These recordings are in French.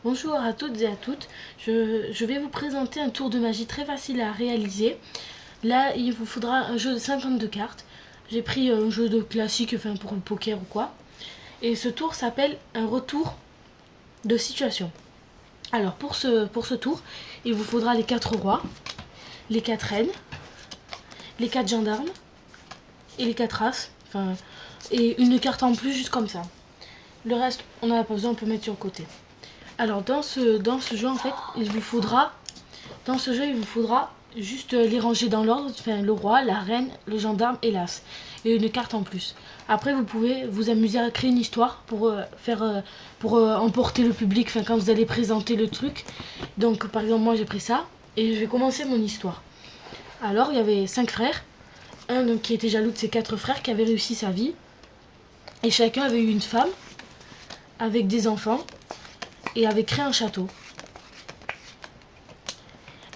Bonjour à toutes et à toutes, je vais vous présenter un tour de magie très facile à réaliser. Là, il vous faudra un jeu de 52 cartes. J'ai pris un jeu de classique, enfin pour le poker ou quoi. Et ce tour s'appelle un retour de situation. Alors pour ce tour, il vous faudra les 4 rois, les 4 reines, les 4 gendarmes et les 4 as. Enfin, et une carte en plus juste comme ça. Le reste, on n'en a pas besoin, on peut mettre sur le côté. Alors dans ce jeu en fait, il vous faudra juste les ranger dans l'ordre, enfin le roi, la reine, le gendarme et l'as et une carte en plus. Après vous pouvez vous amuser à créer une histoire pour emporter le public, enfin quand vous allez présenter le truc. Donc par exemple moi j'ai pris ça et je vais commencer mon histoire. Alors il y avait 5 frères, un donc, qui était jaloux de ses 4 frères qui avait réussi sa vie et chacun avait eu une femme avec des enfants et avait créé un château.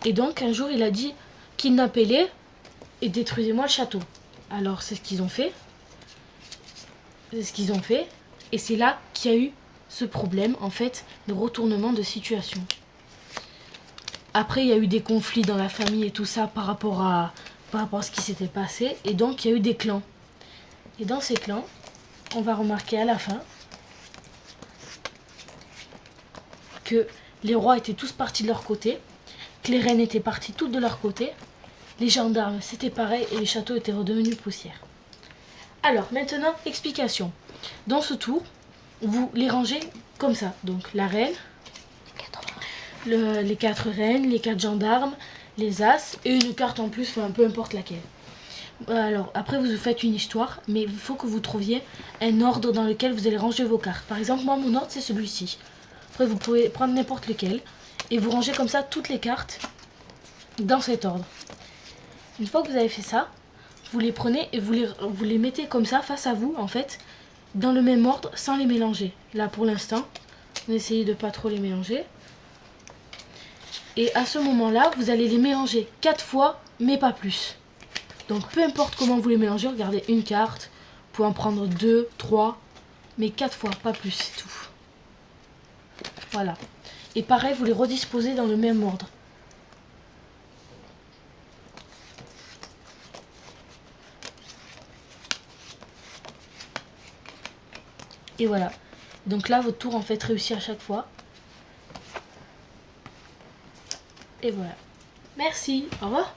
Et donc un jour il a dit kidnappez-les et détruisez-moi le château. Alors c'est ce qu'ils ont fait. Et c'est là qu'il y a eu ce problème en fait de retournement de situation. Après il y a eu des conflits dans la famille et tout ça par rapport à ce qui s'était passé. Et donc il y a eu des clans. Et dans ces clans, on va remarquer à la fin que les rois étaient tous partis de leur côté, que les reines étaient parties toutes de leur côté, les gendarmes c'était pareil et les châteaux étaient redevenus poussière. Alors maintenant, explication. Dans ce tour, vous les rangez comme ça. Donc la reine, les 4 reines, les 4 gendarmes, les as et une carte en plus, enfin peu importe laquelle. Alors après vous faites une histoire, mais il faut que vous trouviez un ordre dans lequel vous allez ranger vos cartes. Par exemple moi mon ordre c'est celui-ci. Après vous pouvez prendre n'importe lequel et vous rangez comme ça toutes les cartes dans cet ordre. Une fois que vous avez fait ça, vous les prenez et vous les mettez comme ça face à vous en fait, dans le même ordre sans les mélanger. Là pour l'instant, on essaye de pas trop les mélanger. Et à ce moment-là, vous allez les mélanger 4 fois, mais pas plus. Donc peu importe comment vous les mélangez, regardez une carte, vous pouvez en prendre 2, 3, mais 4 fois, pas plus, c'est tout. Voilà. Et pareil, vous les redisposez dans le même ordre. Et voilà. Donc là, votre tour en fait réussit à chaque fois. Et voilà. Merci. Au revoir.